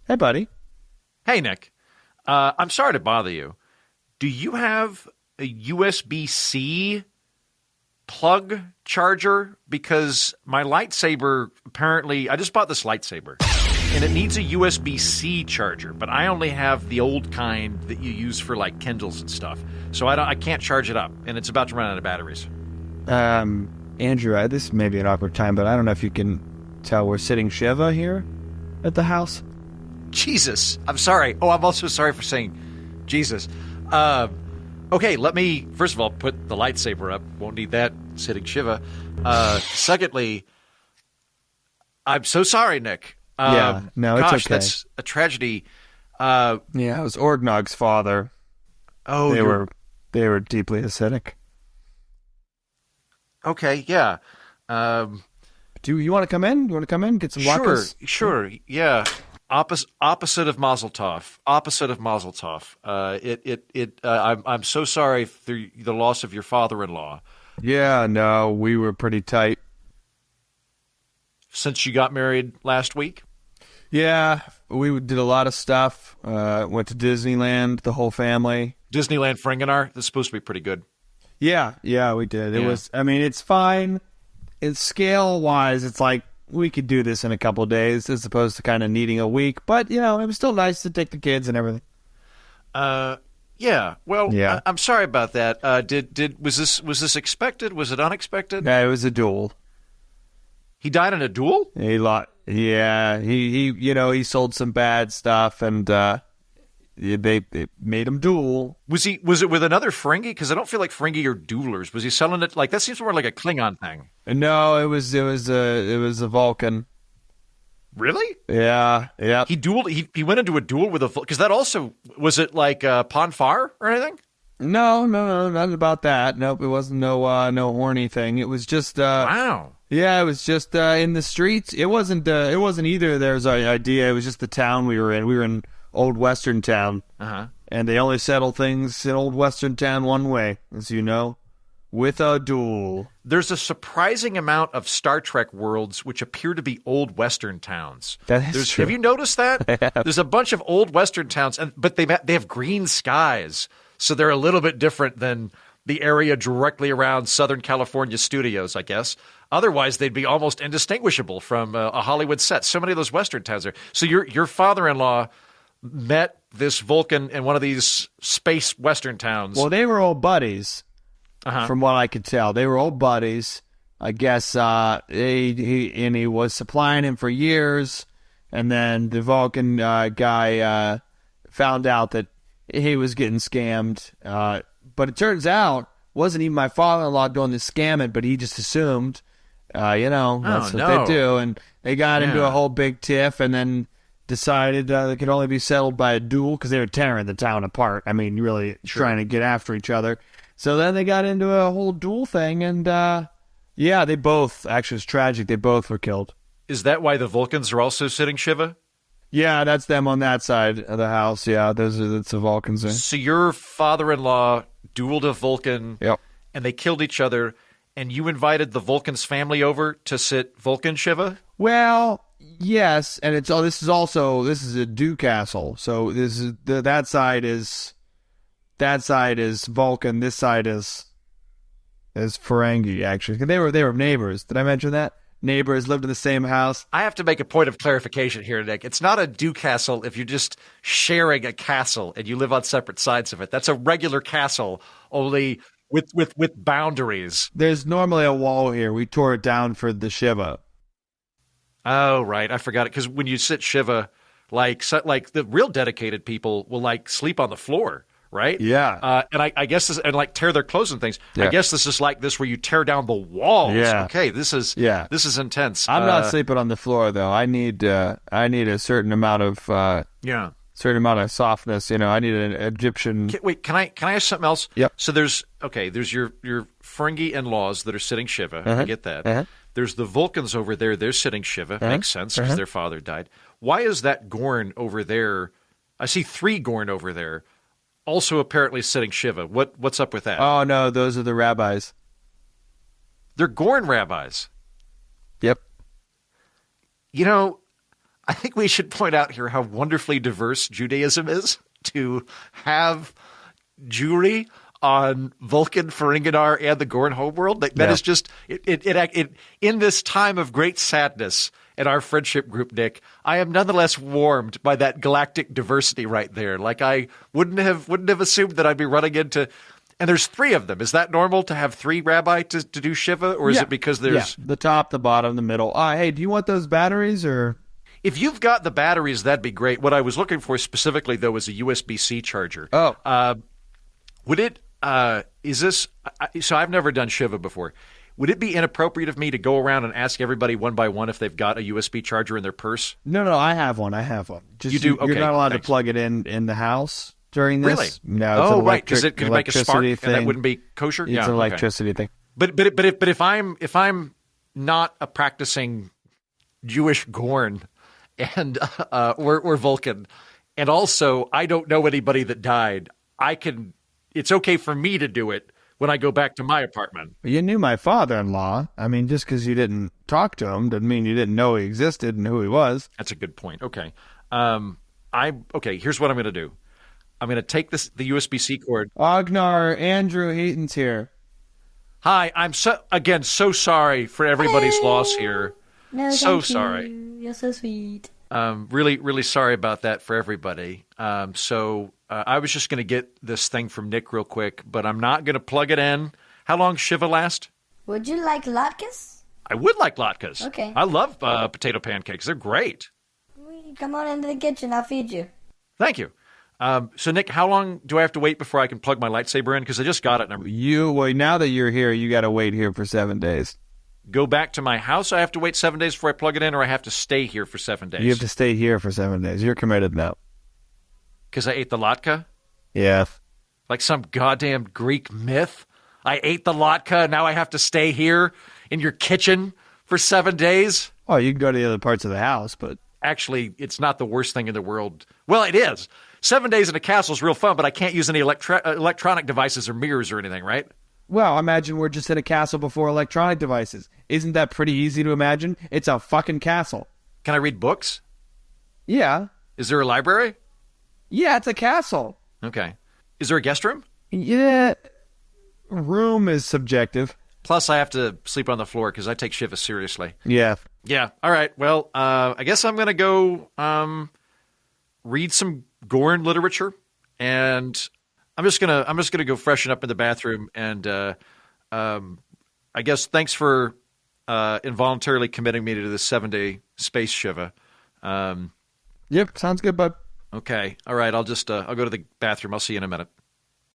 Hey, buddy. Hey, Nick. I'm sorry to bother you. Do you have a USB-C plug charger? Because my lightsaber, apparently, I just bought this lightsaber, and it needs a USB-C charger, but I only have the old kind that you use for, like, Kindles and stuff. So I can't charge it up, and it's about to run out of batteries. Andrew, this may be an awkward time, but I don't know if you can tell we're sitting Shiva here at the house. Jesus. I'm sorry. Oh, I'm also sorry for saying Jesus. Okay, let me, first of all, put the lightsaber up. Won't need that sitting Shiva. Secondly, I'm so sorry, Nick. No, it's gosh, okay. That's a tragedy. Yeah, it was Ordnog's father. Oh, they were deeply acidic. Okay, yeah. Do you want to come in? You want to come in? Get some latkes? Sure, yeah. Opposite of Mazel Tov. Opposite of Mazel Tov. I'm so sorry for the loss of your father-in-law. Yeah, no, we were pretty tight. Since you got married last week? Yeah, we did a lot of stuff. Went to Disneyland, the whole family. Disneyland Ferengi. That's supposed to be pretty good. Yeah, we did. It was, I mean, it's fine. It's scale-wise, it's like, we could do this in a couple of days as opposed to kind of needing a week. But, it was still nice to take the kids and everything. Yeah. Well, yeah. I'm sorry about that. Was this expected? Was it unexpected? Yeah, it was a duel. He died in a duel? He sold some bad stuff and they made him duel. Was it with another Ferengi? Because I don't feel like Ferengi are duelers. Was he selling it like that? Seems more like a Klingon thing. No, it was a Vulcan. Really? Yeah. He dueled. He went into a duel with a Vulcan. Because that also was it like Ponfar or anything? No, not about that. Nope, it wasn't no horny thing. It was just wow. Yeah, it was just in the streets. It wasn't either of theirs idea. It was just the town we were in. We were in Old Western Town. Uh-huh. And they only settle things in Old Western Town one way, as you know, with a duel. There's a surprising amount of Star Trek worlds which appear to be Old Western towns. That is true. Have you noticed that? There's a bunch of Old Western towns, but they have green skies, so they're a little bit different than the area directly around Southern California studios, I guess. Otherwise, they'd be almost indistinguishable from a Hollywood set. So many of those Western towns are. So your father-in-law met this Vulcan in one of these space Western towns. Well, they were old buddies, from what I could tell. They were old buddies. I guess he was supplying him for years, and then the Vulcan guy found out that he was getting scammed. But it turns out it wasn't even my father-in-law doing the scamming, but he just assumed, that's what they do. And they got into a whole big tiff, and then decided they could only be settled by a duel because they were tearing the town apart. I mean, really trying to get after each other. So then they got into a whole duel thing, and they both, actually it's tragic, they both were killed. Is that why the Vulcans are also sitting Shiva? Yeah, that's them on that side of the house. Yeah, that's the Vulcans there. So your father-in-law dueled a Vulcan, and they killed each other, and you invited the Vulcan's family over to sit Vulcan Shiva? Well, yes, and this is a Dew Castle. So this is that side is Vulcan. This side is Ferengi. Actually, they were neighbors. Did I mention that? Neighbors lived in the same house. I have to make a point of clarification here, Nick. It's not a Dew Castle if you're just sharing a castle and you live on separate sides of it. That's a regular castle, only with boundaries. There's normally a wall here. We tore it down for the Shiva. Oh, right. I forgot it. Because when you sit Shiva, like the real dedicated people will sleep on the floor, right? Yeah. And I guess this, and tear their clothes and things. Yeah. I guess this is like this where you tear down the walls. Yeah. Okay. This is intense. I'm not sleeping on the floor though. I need a certain amount of certain amount of softness. I need an Egyptian. Can I ask something else? Yep. So there's your Ferengi in-laws that are sitting Shiva. I get that. There's the Vulcans over there. They're sitting Shiva. Makes sense because their father died. Why is that Gorn over there? I see 3 Gorn over there, also apparently sitting Shiva. What's up with that? Oh, no, those are the rabbis. They're Gorn rabbis. Yep. I think we should point out here how wonderfully diverse Judaism is to have Jewry on Vulcan, Ferenginar, and the Gorn homeworld. That is just it. In this time of great sadness in our friendship group, Nick, I am nonetheless warmed by that galactic diversity right there. Like I wouldn't have assumed that I'd be running into. And there's 3 of them. Is that normal to have 3 rabbi to do Shiva, or is it because there's the top, the bottom, the middle? Hey, do you want those batteries or? If you've got the batteries, that'd be great. What I was looking for specifically, though, was a USB-C charger. Oh. Would it is this so I've never done Shiva before. Would it be inappropriate of me to go around and ask everybody one by one if they've got a USB charger in their purse? No, I have one. Just, you do? Okay, you're not allowed thanks. to plug it in the house during this. Really? No, it's right, because it could make a spark, thing. and that wouldn't be kosher. It's an electricity thing. But if I'm not a practicing Jewish Gorn and or Vulcan, and also I don't know anybody that died, it's okay for me to do it when I go back to my apartment. You knew my father-in-law. I mean, just because you didn't talk to him doesn't mean you didn't know he existed and who he was. That's a good point. Okay. Here's what I'm going to do. I'm going to take the USB-C cord. Agnar, Andrew Heaton's here. Hi, I'm so sorry for everybody's loss here. No, so thank sorry. You. You're so sweet. Really, really sorry about that for everybody. I was just going to get this thing from Nick real quick, but I'm not going to plug it in. How long Shiva last? Would you like latkes? I would like latkes. Okay. I love potato pancakes. They're great. Come on into the kitchen. I'll feed you. Thank you. So, Nick, how long do I have to wait before I can plug my lightsaber in? Because I just got it. Now that you're here, you got to wait here for 7 days. Go back to my house? I have to wait 7 days before I plug it in, or I have to stay here for 7 days? You have to stay here for 7 days. You're committed now. Because I ate the latke? Yeah. Like some goddamn Greek myth? I ate the latke, and now I have to stay here in your kitchen for 7 days? Oh, you can go to the other parts of the house, but... Actually, it's not the worst thing in the world. Well, it is. 7 days in a castle is real fun, but I can't use any electronic devices or mirrors or anything, right? Well, imagine we're just in a castle before electronic devices. Isn't that pretty easy to imagine? It's a fucking castle. Can I read books? Yeah. Is there a library? Yeah, it's a castle. Okay. Is there a guest room? Yeah. Room is subjective. Plus, I have to sleep on the floor because I take Shiva seriously. Yeah. Yeah. All right. Well, I guess I'm going to go read some Gorn literature, and I'm just gonna go freshen up in the bathroom. And I guess thanks for involuntarily committing me to this 7-day space Shiva. Yep. Sounds good, bud. Okay. All right. I'll go to the bathroom. I'll see you in a minute.